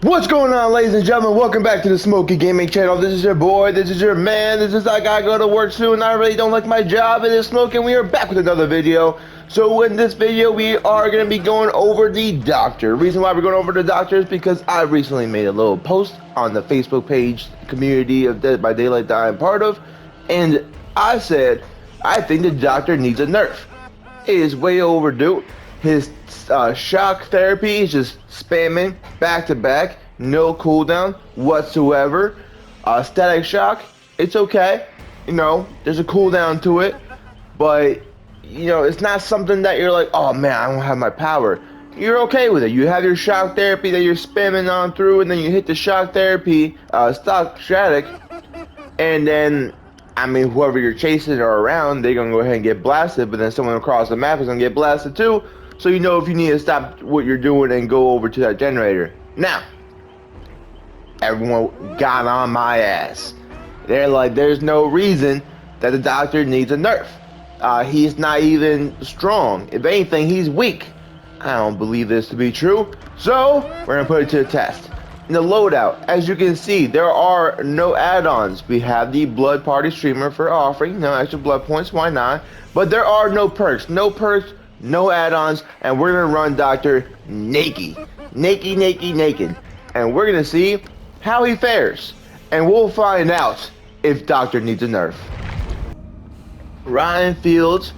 What's going on, ladies and gentlemen? Welcome back to the Smokey Gaming channel. This is your boy, this is your man, this is that guy. I go to work soon. I really don't like my job. It is Smokey, and we are back with another video. So in this video, we are going to be going over the doctor. The reason why we're going over the doctor is because I recently made a little post on the Facebook page community of Dead by Daylight that I'm part of, and I said, I think the doctor needs a nerf. It is way overdue. His shock therapy is just spamming back to back, no cooldown whatsoever. Static shock, it's okay, you know, there's a cooldown to it, but you know, it's not something that you're like, oh man, I don't have my power. You're okay with it. You have your shock therapy that you're spamming on through, and then you hit the shock therapy, stock static, and then I mean, whoever you're chasing or around, they're gonna go ahead and get blasted, but then someone across the map is gonna get blasted too. So you know if you need to stop what you're doing and go over to that generator. Now, everyone got on my ass. They're like, there's no reason that the doctor needs a nerf. He's not even strong. If anything, he's weak. I don't believe this to be true. So, we're gonna put it to the test. In the loadout, as you can see, there are no add-ons. We have the Blood Party Streamer for offering, no extra blood points, why not? But there are no perks, no add-ons, and we're gonna run Dr. naked. And we're gonna see how he fares. And we'll find out if Doctor needs a nerf. Ryan Fields,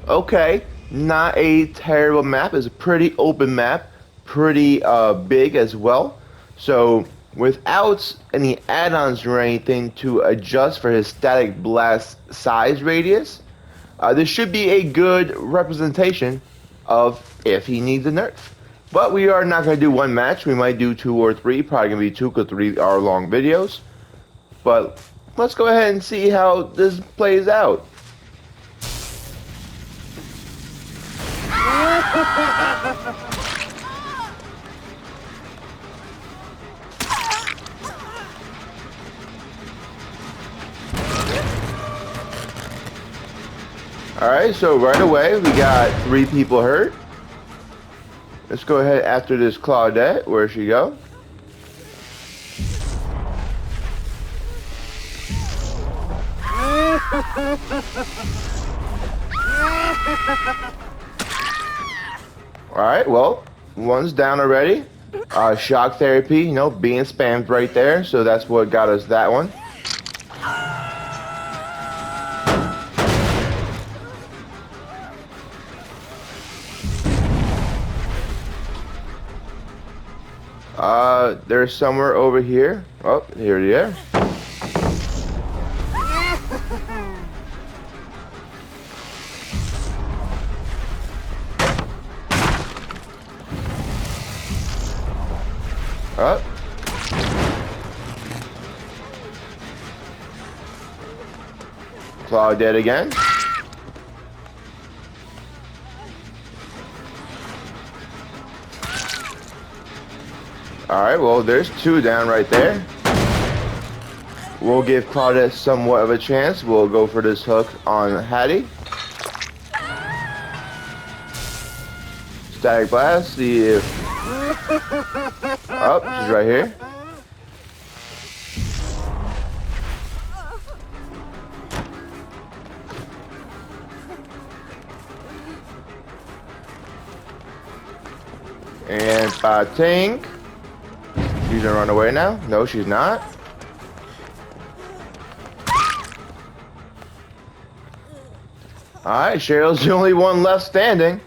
okay, not a terrible map. It's a pretty open map, pretty big as well. So without any add-ons or anything to adjust for his static blast size radius, this should be a good representation of if he needs a nerf. But we are not going to do one match. We might do 2 or 3. Probably going to be 2 or 3 hour long videos. But let's go ahead and see how this plays out. Alright, so right away we got 3 people hurt. Let's go ahead after this Claudette. Where'd she go? Alright, well, one's down already. Shock therapy, you know, being spammed right there. So that's what got us that one. There's somewhere over here. Oh, here they are. Oh. Claw dead again. Alright, well, there's 2 down right there. We'll give Claudette somewhat of a chance. We'll go for this hook on Hattie. Static blast, see if... Oh, she's right here. And Batink. She's gonna run away now? No, she's not. Alright, Cheryl's the only one left standing.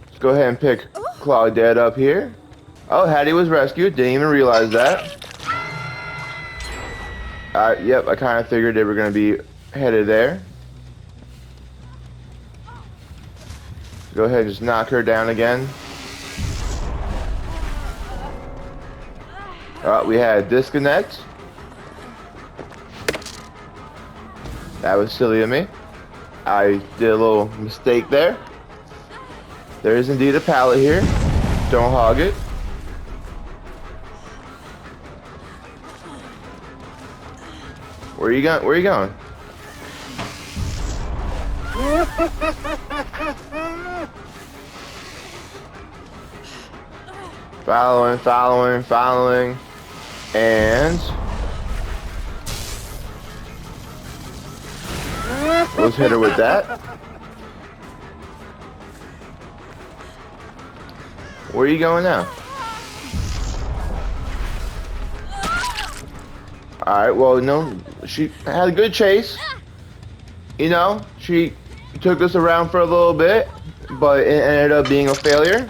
Let's go ahead and pick Claudette up here. Oh, Hattie was rescued. Didn't even realize that. Yep, I kind of figured they were gonna be headed there. Go ahead and just knock her down again. We had a disconnect. That was silly of me. I did a little mistake there. There is indeed a pallet here. Don't hog it. Where are you going? Where are you going? Following. And let's hit her with that. Where are you going now? Alright, well, no, she had a good chase. You know, she took us around for a little bit, but it ended up being a failure.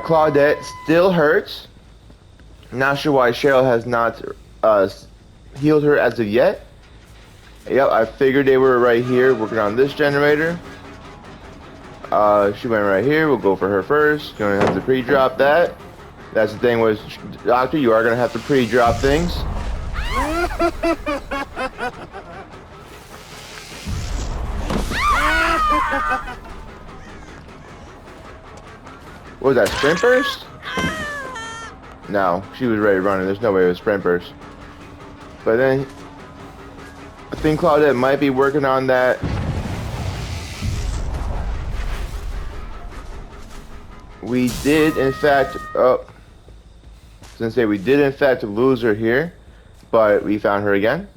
Claudette still hurts. Not sure why Cheryl has not healed her as of yet. Yep, I figured they were right here working on this generator. She went right here. We'll go for her first. Gonna have to pre-drop that. That's the thing with Doctor, you are gonna have to pre-drop things. What was that, sprint burst? No, she was ready running. There's no way it was sprint burst. But then, I think Claudette might be working on that. We did, in fact, we did in fact lose her here, but we found her again.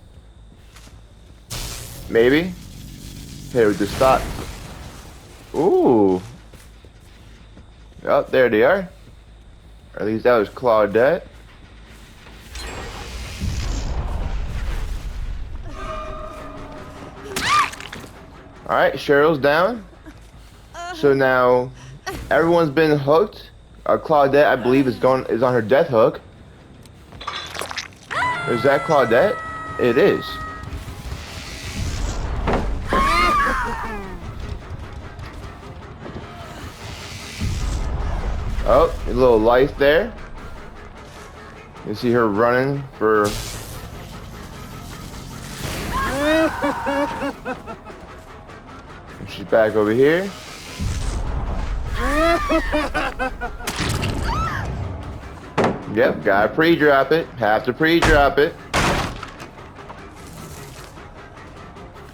Maybe. Hit her with this spot. Ooh. Oh, there they are. Or at least that was Claudette. Alright, Cheryl's down. So now everyone's been hooked. Claudette, I believe, is on her death hook. Is that Claudette? It is. Oh, a little life there. You see her running for. She's back over here. Yep, gotta pre-drop it. Have to pre-drop it.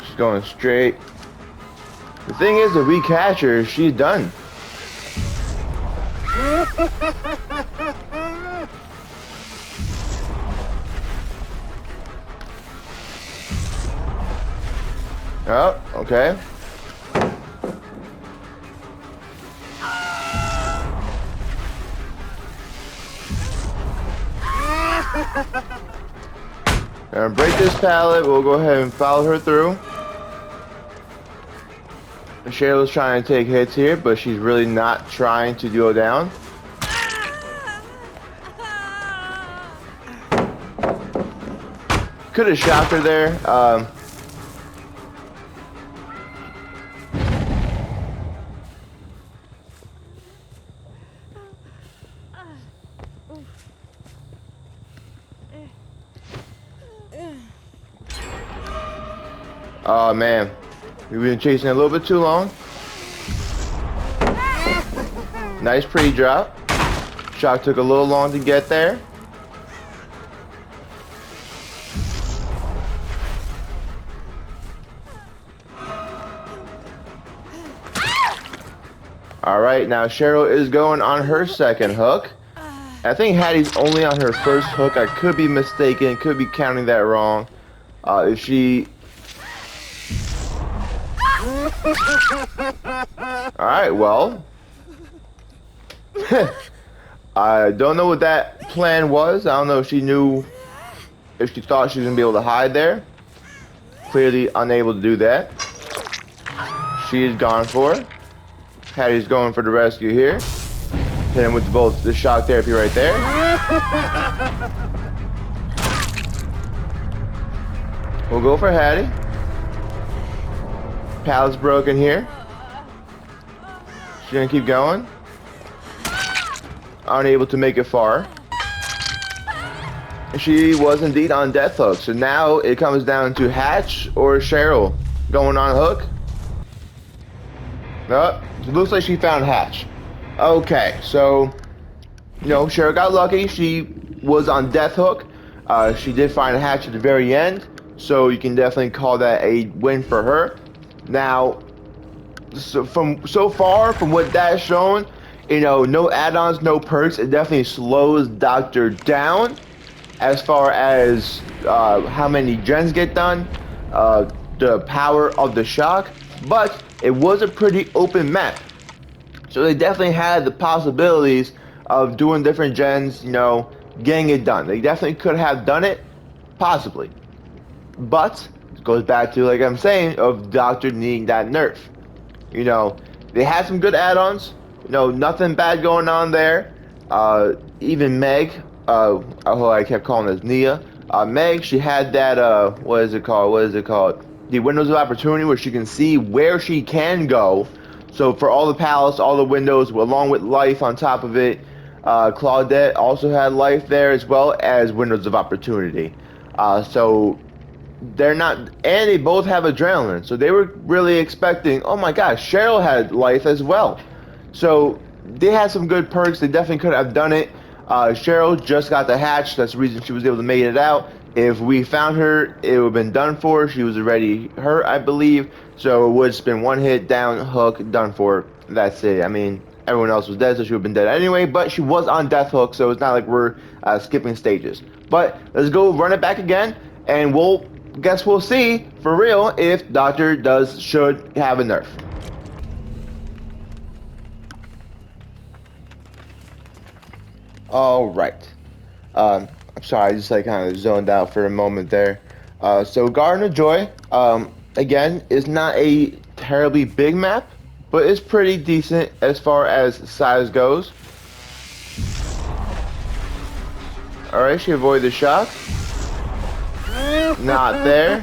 She's going straight. The thing is, if we catch her, she's done. Oh, okay. Gonna break this pallet. We'll go ahead and follow her through. Cheryl's trying to take hits here, but she's really not trying to go down. Could have shocked her there. Oh man, we've been chasing a little bit too long. Nice pre-drop. Shock took a little long to get there. Alright, now Cheryl is going on her second hook. I think Hattie's only on her first hook. I could be mistaken, could be counting that wrong. If she... Alright, well. I don't know what that plan was. I don't know if she knew, if she thought she was going to be able to hide there. Clearly unable to do that. She is gone for it. Hattie's going for the rescue here. Hit him with the shock therapy right there. We'll go for Hattie. Pallet's broken here. She's gonna keep going. Unable to make it far. She was indeed on death hook. So now it comes down to Hatch or Cheryl going on hook. Oh, it looks like she found Hatch. Okay, so you know, Cheryl got lucky. She was on death hook. She did find Hatch at the very end, so you can definitely call that a win for her. Now, so far from what that's shown, You know, no add-ons, no perks. It definitely slows Doctor down as far as how many gens get done, the power of the shock, but it was a pretty open map. So they definitely had the possibilities of doing different gens, you know, getting it done. They definitely could have done it, possibly. But it goes back to, like I'm saying, of Doctor needing that nerf. You know, they had some good add-ons. You know, nothing bad going on there. Even Meg, oh, I kept calling this Nia. Meg, she had that, what is it called? What is it called? The windows of opportunity, where she can see where she can go. So for all the palace, all the windows, along with life on top of it. Claudette also had life there, as well as windows of opportunity. So they're not, and they both have adrenaline, so they were really expecting, oh my gosh, Cheryl had life as well. So they had some good perks. They definitely could have done it. Cheryl just got the hatch. That's the reason she was able to make it out. If we found her, it would have been done for. She was already hurt, I believe, so it would have been one hit, down, hook, done for. That's it. I mean, everyone else was dead, so she would have been dead anyway, but she was on death hook, so it's not like we're skipping stages. But let's go run it back again, and we'll see for real if Doctor should have a nerf. All right. I'm sorry, I just like kind of zoned out for a moment there. So Garden of Joy, again, is not a terribly big map, but it's pretty decent as far as size goes. All right, she avoided the shock. Not there.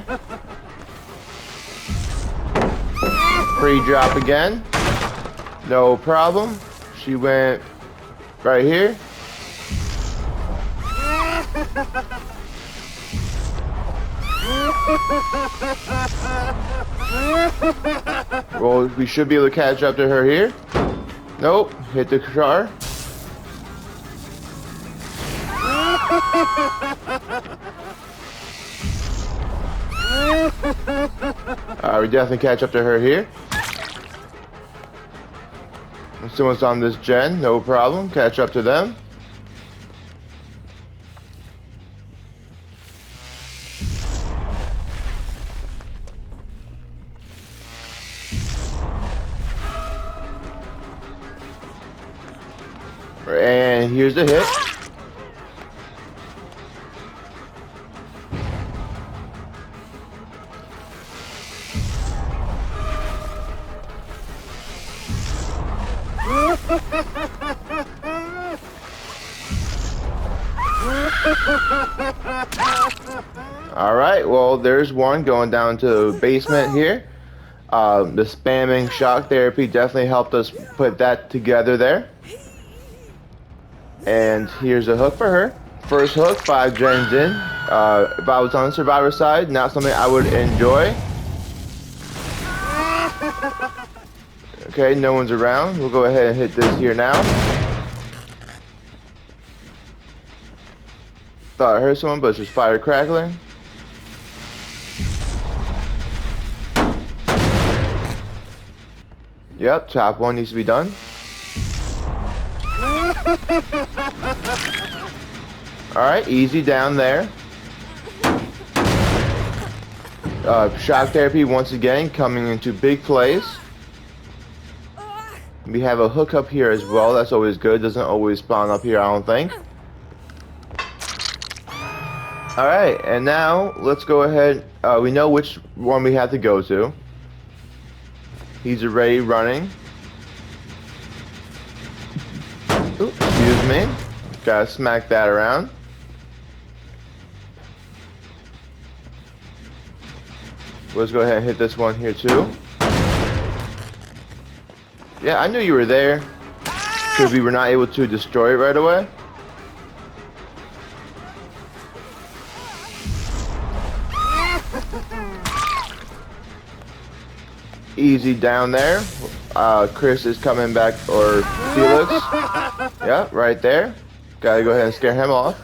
Free drop again. No problem. She went right here. Well, we should be able to catch up to her here. Nope. Hit the car. We definitely catch up to her here. If someone's on this gen, no problem. Catch up to them. And here's the hit. Alright, well, there's one going down to the basement here. The spamming shock therapy definitely helped us put that together there. And here's a hook for her. First hook, 5 gens in. If I was on the survivor side, not something I would enjoy. Okay, no one's around. We'll go ahead and hit this here now. Thought I heard someone, but it's just fire crackling. Yep, top one needs to be done. Alright, easy down there. Shock therapy once again coming into big plays. We have a hook up here as well. That's always good. Doesn't always spawn up here, I don't think. Alright, and now let's go ahead. We know which one we have to go to. He's already running. Ooh, excuse me. Gotta smack that around. Let's go ahead and hit this one here too. Yeah, I knew you were there, because we were not able to destroy it right away. Easy down there. Chris is coming back, or Felix. Yeah, right there. Gotta go ahead and scare him off.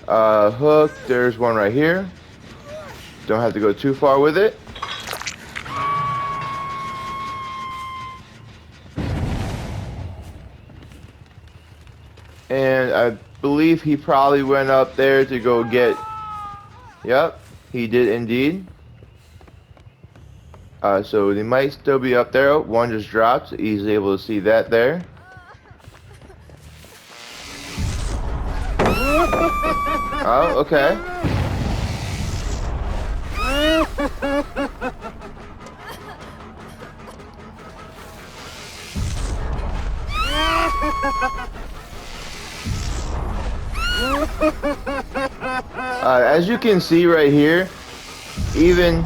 Hook, there's one right here. Don't have to go too far with it. And I believe he probably went up there to go get... Yep, he did indeed. So they might still be up there. One just dropped. He's able to see that there. Oh, okay. As you can see right here, even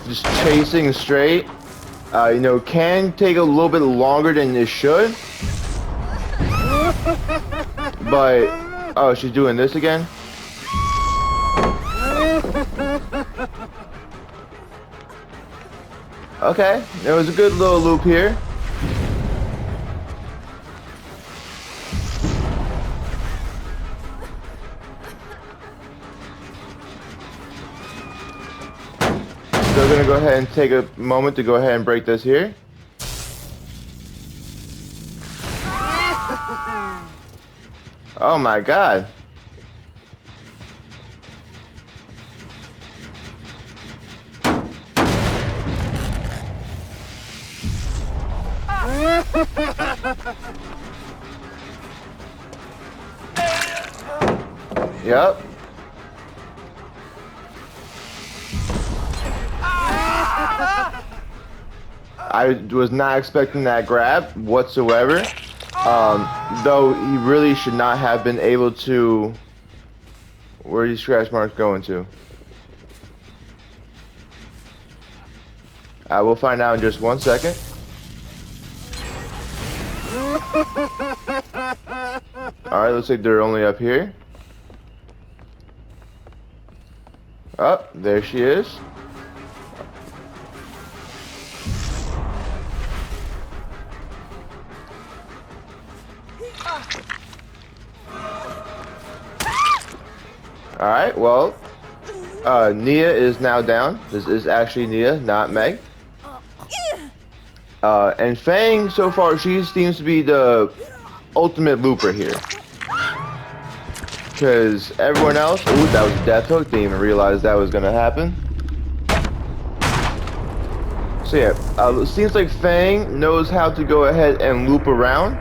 just chasing straight, you know, can take a little bit longer than it should. But, oh, she's doing this again? Okay, there was a good little loop here. Still gonna go ahead and take a moment to go ahead and break this here. Oh my god. Yep. I was not expecting that grab whatsoever. Though he really should not have been able to... Where are these scratch marks going to? I will find out in just 1 second. Alright, looks like they're only up here. Oh, there she is. Alright, well, Nia is now down. This is actually Nia, not Meg. And Fang, so far, she seems to be the ultimate looper here. Because everyone else... Ooh, that was a death hook. Didn't even realize that was going to happen. So yeah, it seems like Fang knows how to go ahead and loop around.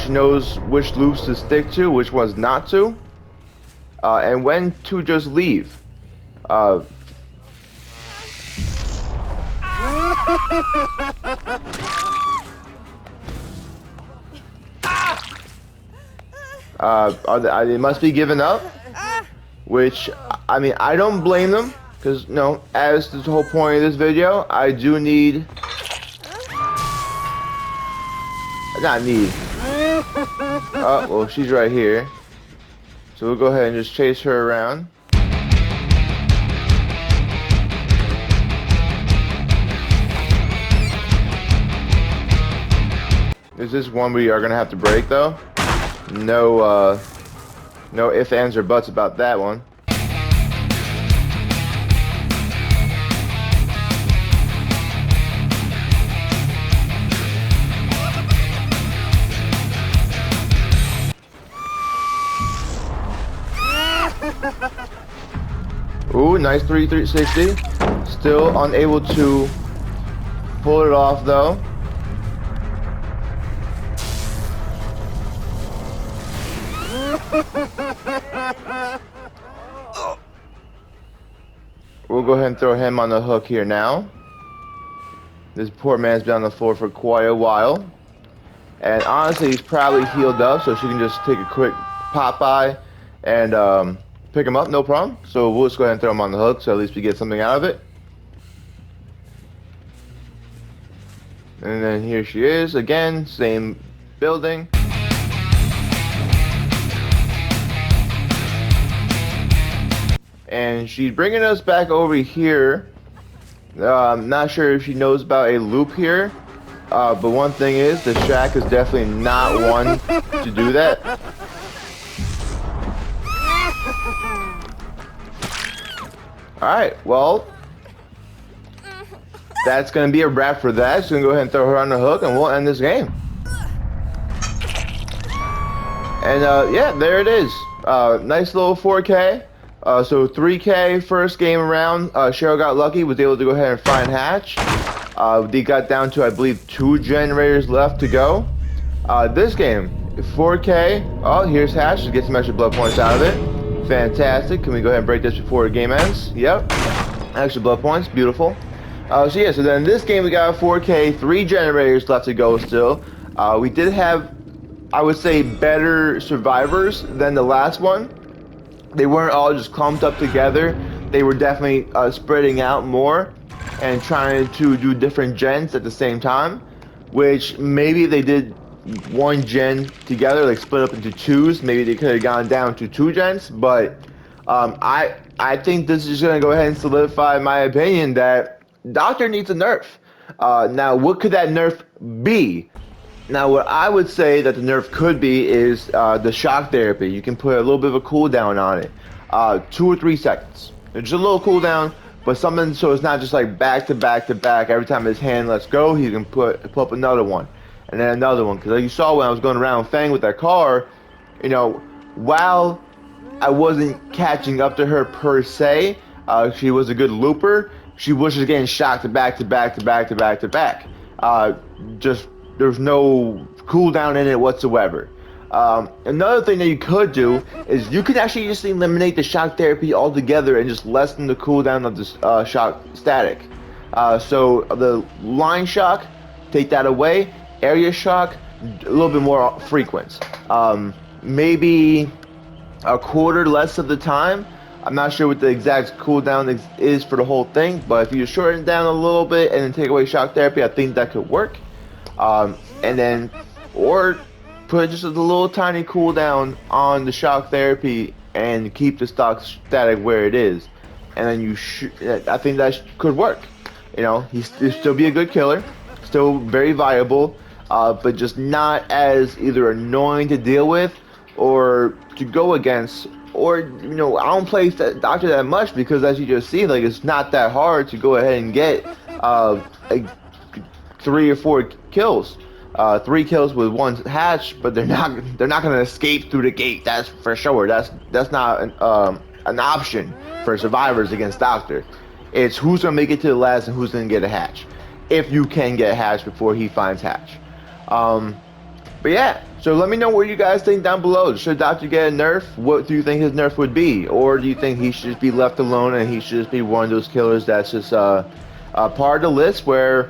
She knows which loops to stick to, which ones not to. And when to just leave. They must be giving up, which, I mean, I don't blame them, because, you know, as the whole point of this video, I do need, not need, oh, well, she's right here, so we'll go ahead and just chase her around. Is this one we are gonna have to break though? No, no ifs, ands, or buts about that one. Ooh, nice 360. Still unable to pull it off though. We'll go ahead and throw him on the hook here now. This poor man's been on the floor for quite a while. And honestly, he's probably healed up, so she can just take a quick pop by and pick him up, no problem. So we'll just go ahead and throw him on the hook, so at least we get something out of it. And then here she is, again, same building. And she's bringing us back over here. I'm not sure if she knows about a loop here. But one thing is, the shack is definitely not one to do that. Alright, well, that's going to be a wrap for that. She's going to go ahead and throw her on the hook, and we'll end this game. And yeah, there it is. Nice little 4K. So 3K first game around. Cheryl got lucky, was able to go ahead and find hatch. They got down to, I believe, 2 generators left to go. This game, 4K. Oh, here's hatch. Just get some extra blood points out of it. Fantastic. Can we go ahead and break this before the game ends? Yep. Extra blood points. Beautiful. So yeah, so then in this game we got a 4K, 3 generators left to go still. We did have, I would say, better survivors than the last one. They weren't all just clumped up together. They were definitely spreading out more and trying to do different gens at the same time, which maybe they did one gen together, like split up into 2s. Maybe they could have gone down to 2 gens, but I think this is going to go ahead and solidify my opinion that Doctor needs a nerf. Now, what could that nerf be? Now, what I would say that the nerf could be is the shock therapy. You can put a little bit of a cooldown on it, 2 or 3 seconds. It's just a little cooldown, but something so it's not just like back to back to back. Every time his hand lets go, he can put up another one, and then another one. Because like you saw when I was going around Fang with that car, you know, while I wasn't catching up to her per se, she was a good looper. She was just getting shocked back to back to back to back to back. Just there's no cooldown in it whatsoever. Another thing that you could do is you could actually just eliminate the shock therapy altogether and just lessen the cooldown of the shock static. So the line shock, take that away. Area shock, a little bit more frequent. Maybe a quarter less of the time. I'm not sure what the exact cooldown is for the whole thing, but if you shorten it down a little bit and then take away shock therapy, I think that could work. And then, or put just a little tiny cooldown on the shock therapy and keep the stock static where it is. And then I think that could work. You know, he'd still be a good killer, still very viable, but just not as either annoying to deal with or to go against. Or, you know, I don't play Doctor that much because, as you just see, like, it's not that hard to go ahead and get like 3 or 4 kills. 3 kills with 1 hatch, but they're not gonna escape through the gate. That's for sure. That's not an option for survivors against Doctor. It's who's gonna make it to the last and who's gonna get a hatch, if you can get a hatch before he finds hatch. But yeah, so let me know what you guys think down below. Should Doctor get a nerf? What do you think his nerf would be? Or do you think he should just be left alone and he should just be one of those killers that's just part of the list where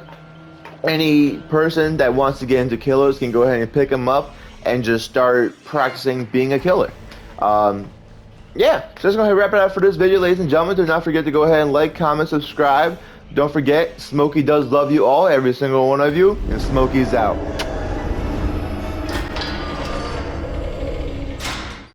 any person that wants to get into killers can go ahead and pick him up and just start practicing being a killer? Yeah, so let's go ahead and wrap it up for this video, ladies and gentlemen. Do not forget to go ahead and like, comment, subscribe. Don't forget, Smokey does love you all, every single one of you, and Smokey's out.